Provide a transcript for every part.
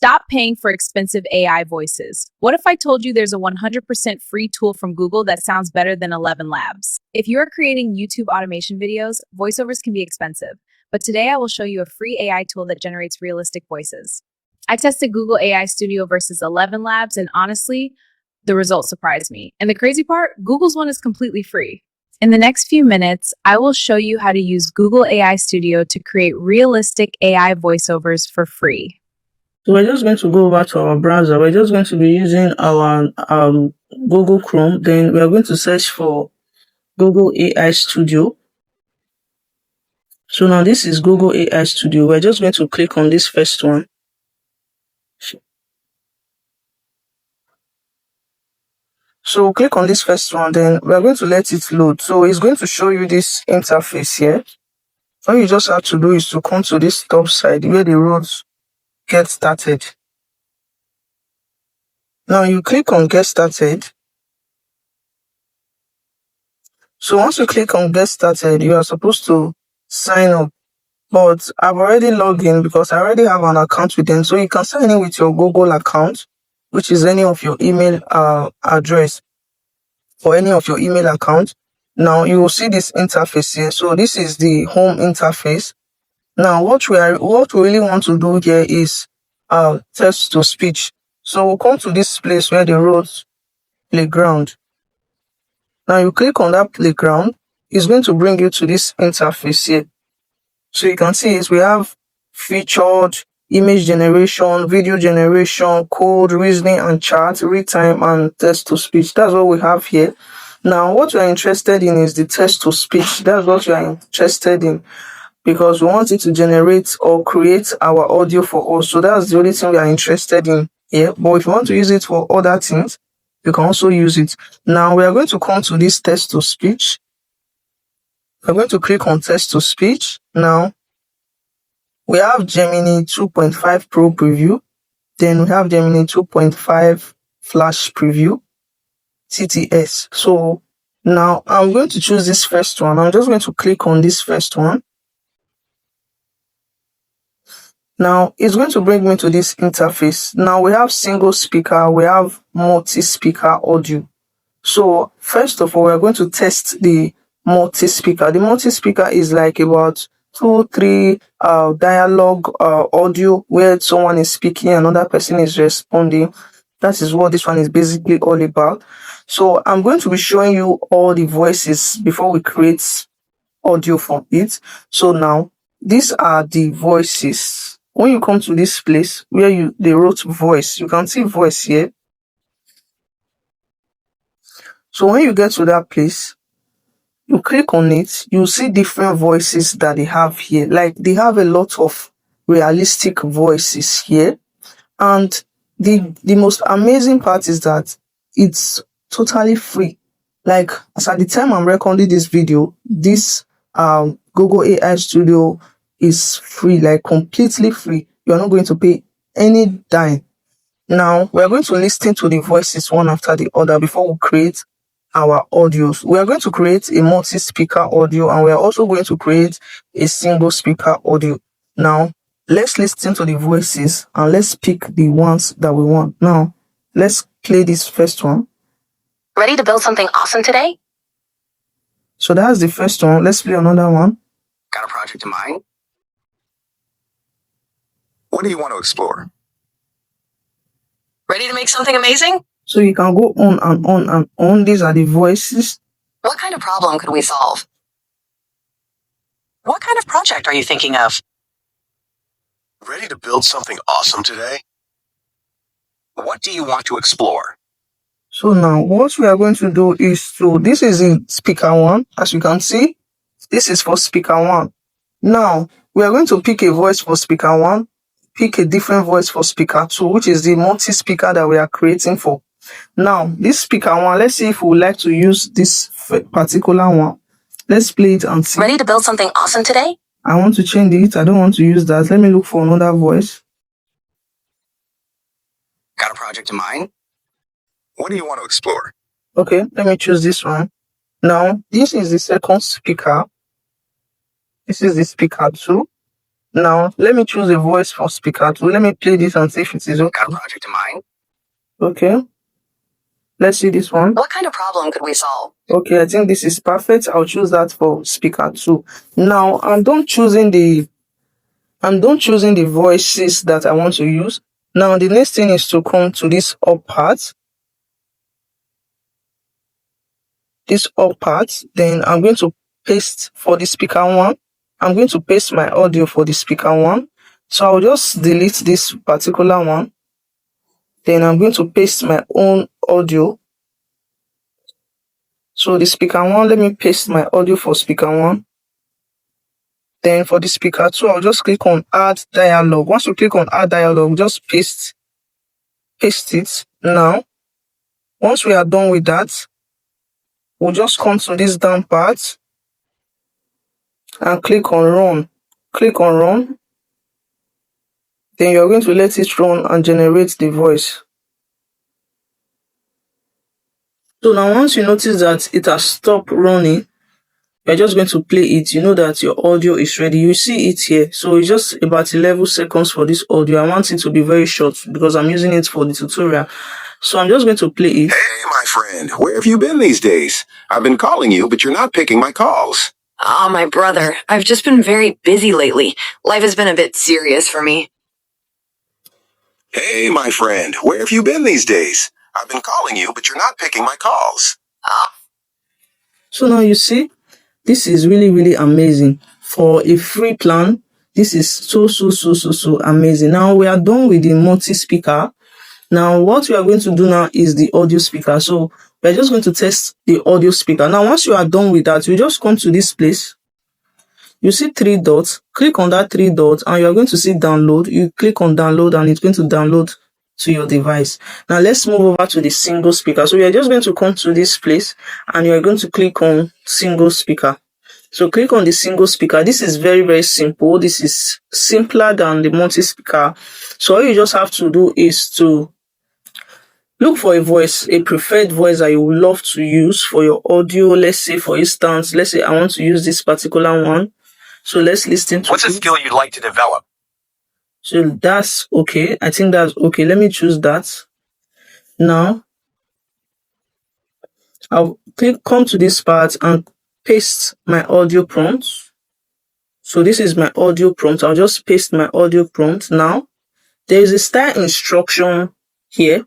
Stop paying for expensive AI voices. What if I told you there's a 100% free tool from Google that sounds better than ElevenLabs? If you're creating YouTube automation videos, voiceovers can be expensive. But today I will show you a free AI tool that generates realistic voices. I tested Google AI Studio versus ElevenLabs, and honestly, the results surprised me. And the crazy part, Google's one is completely free. In the next few minutes, I will show you how to use Google AI Studio to create realistic AI voiceovers for free. So we're just going to go over to our browser. We're just going to be using our Google Chrome. Then we're going to search for Google AI Studio. So now this is Google AI Studio. We're just going to click on this first one. So click on this first one, then we're going to let it load. So it's going to show you this interface here. All you just have to do is to come to this top side where the roads get started. Now you click on get started. So once you click on get started, you are supposed to sign up. But I've already logged in because I already have an account with them. So you can sign in with your Google account, which is any of your email address or any of your email account. Now you will see this interface here. So this is the home interface. Now what we really want to do here is text to speech. So we'll come to this place where they wrote playground. Now you click on that playground. It's going to bring you to this interface here. So you can see is we have featured image generation, video generation, code, reasoning and chat, read time and text to speech. That's what we have here. Now what we are interested in is the text to speech. That's what we are interested in because we want it to generate or create our audio for us. So that's the only thing we are interested in here. But if you want to use it for other things, you can also use it. Now we are going to come to this text to speech. We're going to click on text to speech. Now we have Gemini 2.5 Pro preview. Then we have Gemini 2.5 Flash preview, TTS. So now I'm going to choose this first one. I'm just going to click on this first one. Now it's going to bring me to this interface. Now we have single speaker, we have multi-speaker audio. So first of all, we're going to test the multi-speaker. The multi-speaker is like about 2-3 dialogue audio where someone is speaking, another person is responding. That is what this one is basically all about. So I'm going to be showing you all the voices before we create audio from it. So now these are the voices. When you come to this place where they wrote voice, you can see voice here. So when you get to that place, you click on it, you see different voices that they have here. Like they have a lot of realistic voices here. And the most amazing part is that it's totally free. Like as at the time I'm recording this video, this Google AI Studio is free, like completely free. You're not going to pay any dime. Now we're going to listen to the voices one after the other before we create our audios. We are going to create a multi-speaker audio and we are also going to create a single speaker audio. Now let's listen to the voices and let's pick the ones that we want. Now let's play this first one. Ready to build something awesome today? So that's the first one. Let's play another one. Got a project in mind? What do you want to explore? Ready to make something amazing? So you can go on and on and on. These are the voices. What kind of problem could we solve? What kind of project are you thinking of? Ready to build something awesome today? What do you want to explore? So now what we are going to do is this is in speaker one. As you can see, this is for speaker one. Now we are going to pick a voice for speaker one, pick a different voice for speaker two, which is the multi-speaker that we are creating for. Now this speaker one, let's see if we would like to use this particular one. Let's play it and see. Ready to build something awesome today? I want to change it. I don't want to use that. Let me look for another voice. Got a project in mind? What do you want to explore? Okay, let me choose this one. Now, this is the second speaker. This is the speaker two. Now, let me choose a voice for speaker 2. Let me play this and see if it is okay. Got a project in mind? Okay. Let's see this one. What kind of problem could we solve? Okay, I think this is perfect. I'll choose that for speaker 2. Now, I'm done choosing the voices that I want to use. Now, the next thing is to come to this up part. Then I'm going to paste for the speaker 1. I'm going to paste my audio for the speaker 1. So I'll just delete this particular one. Then I'm going to paste my own audio. So the speaker 1, let me paste my audio for speaker 1. Then for the speaker 2, I'll just click on add dialogue. Once you click on add dialogue, just paste it. Now, once we are done with that, we'll just come to this down part and click on run. Click on run. Then you're going to let it run and generate the voice. So now once you notice that it has stopped running, you're just going to play it. You know that your audio is ready. You see it here. So it's just about 11 seconds for this audio. I want it to be very short because I'm using it for the tutorial. So I'm just going to play it. Hey, my friend, where have you been these days? I've been calling you, but you're not picking my calls. Oh, my brother. I've just been very busy lately. Life has been a bit serious for me. Hey, my friend, where have you been these days? I've been calling you, but you're not picking my calls. So now you see, this is really, really amazing. For a free plan, this is so amazing. Now we are done with the multi-speaker. Now what we are going to do now is the audio speaker. So we're just going to test the audio speaker. Now once you are done with that, you just come to this place. You see 3 dots. Click on that 3 dots and you're going to see download. You click on download and it's going to download to your device. Now let's move over to the single speaker. So we are just going to come to this place and you are going to click on single speaker. So click on the single speaker. This is very, very simple. This is simpler than the multi-speaker. So all you just have to do is to look for a voice, a preferred voice that you would love to use for your audio. Let's say, for instance, let's say I want to use this particular one. So let's listen to What's a it. skill you'd like to develop? So that's okay. I think that's okay. Let me choose that. Now, I'll come to this part and paste my audio prompt. So this is my audio prompt. I'll just paste my audio prompt. Now, there is a style instruction here.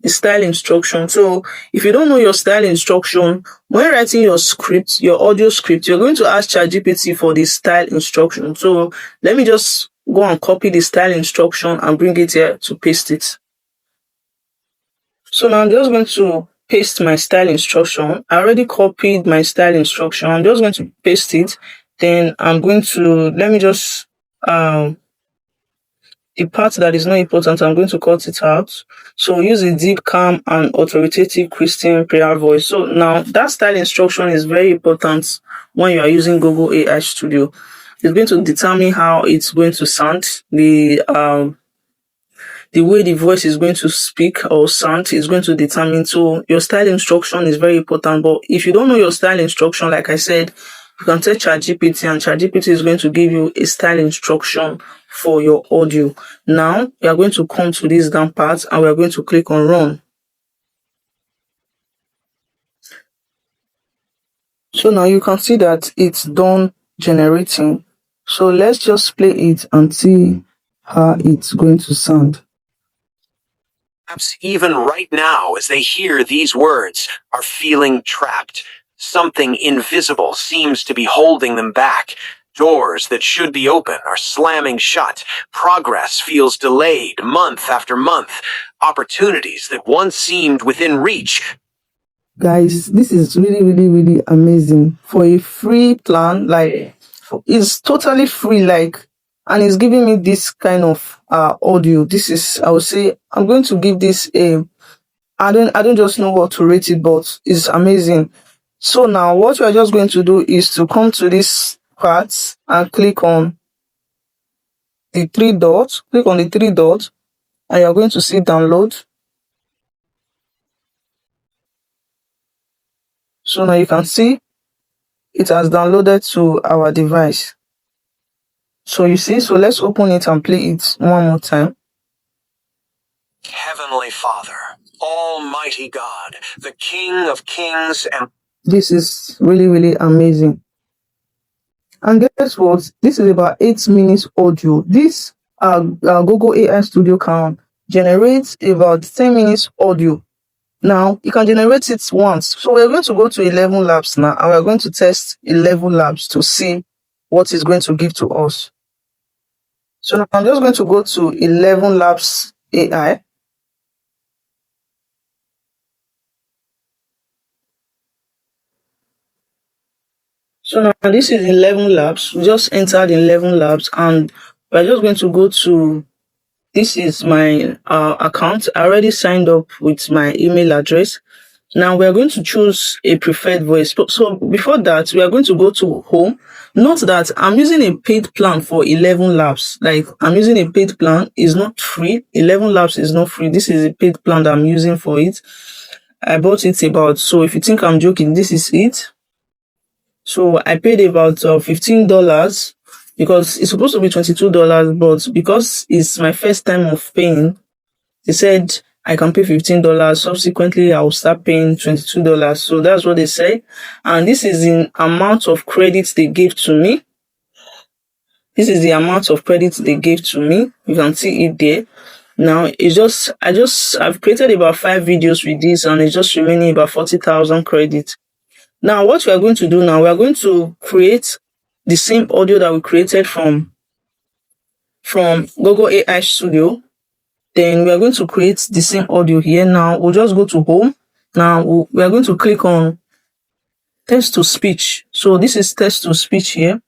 The style instruction. So if you don't know your style instruction, when writing your script, your audio script, you're going to ask ChatGPT for the style instruction. So let me just go and copy the style instruction and bring it here to paste it. So now I'm just going to paste my style instruction. I already copied my style instruction. I'm just going to paste it. Then I'm going to, let me just, the part that is not important, I'm going to cut it out. So use a deep, calm, and authoritative Christian prayer voice. So now that style instruction is very important when you are using Google AI Studio. It's going to determine how it's going to sound. The way the voice is going to speak or sound is going to determine. So your style instruction is very important. But if you don't know your style instruction, like I said, you can tell ChatGPT and ChatGPT is going to give you a style instruction for your audio. Now we are going to come to this down part and we are going to click on run. So now you can see that it's done generating. So let's just play it and see how it's going to sound. Perhaps even right now, as they hear these words, are feeling trapped. Something invisible seems to be holding them back. Doors that should be open are slamming shut. Progress feels delayed month after month. Opportunities that once seemed within reach. Guys, this is really amazing. For a free plan, like, it's totally free, like, and it's giving me this kind of audio. This is, I would say, I'm going to give this a, I don't just know what to rate it, but it's amazing. So now what we are just going to do is to come to this part and click on the 3 dots. Click on the 3 dots and you're going to see download. So now you can see it has downloaded to our device. So you see, so let's open it and play it one more time. Heavenly Father, Almighty God, the King of Kings and This is really, really amazing. And guess what? This is about 8 minutes audio. This Google AI Studio can generate about 10 minutes audio. Now, you can generate it once. So we're going to go to ElevenLabs now, and we're going to test ElevenLabs to see what it's going to give to us. So now I'm just going to go to ElevenLabs AI. So now this is ElevenLabs. We just entered ElevenLabs, and we're just going to go to, this is my account. I already signed up with my email address. Now we are going to choose a preferred voice. So before that, we are going to go to home. Note that I'm using a paid plan for ElevenLabs. Like, I'm using a paid plan. It's not free. ElevenLabs is not free. This is a paid plan that I'm using for it. I bought it about, so if you think I'm joking, this is it. So I paid about $15 because it's supposed to be $22, but because it's my first time of paying, they said I can pay $15. Subsequently, I'll start paying $22. So that's what they say. And this is the amount of credits they gave to me. This is the amount of credits they gave to me. You can see it there. Now it's just, I've created about 5 videos with this, and it's just remaining about 40,000 credits. Now what we are going to do now, we are going to create the same audio that we created from Google AI Studio. Then we are going to create the same audio here. Now we'll just go to home. Now we are going to click on text to speech. So this is text to speech here.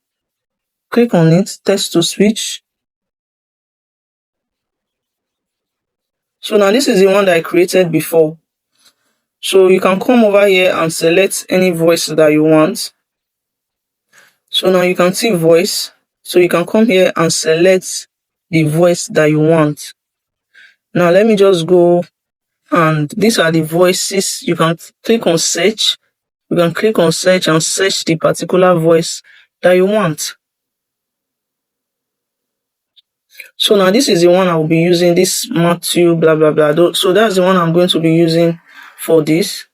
Click on it, text to speech. So now this is the one that I created before. So you can come over here and select any voice that you want. So now you can see voice. So you can come here and select the voice that you want. Now let me just go, and these are the voices. You can click on search. You can click on search and search the particular voice that you want. So now this is the one I will be using, this Matthew blah blah blah. So that's the one I'm going to be using for this.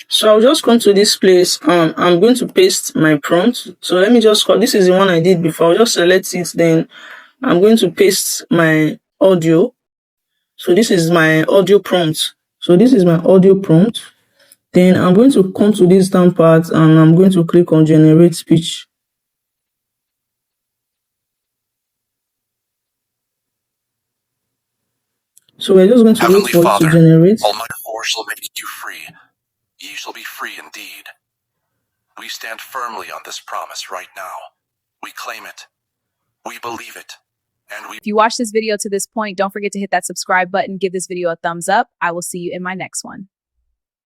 So I'll just come to this place and I'm going to paste my prompt. So let me just this is the one I did before. I'll just select it, then I'm going to paste my audio. So this is my audio prompt. So this is my audio prompt. Then I'm going to come to this down part and I'm going to click on generate speech. So we're just going to Heavenly wait for it to Father, generate. Almighty Lord shall make you free. Ye shall be free indeed. We stand firmly on this promise right now. We claim it. We believe it. And we If you watched this video to this point, don't forget to hit that subscribe button, give this video a thumbs up. I will see you in my next one.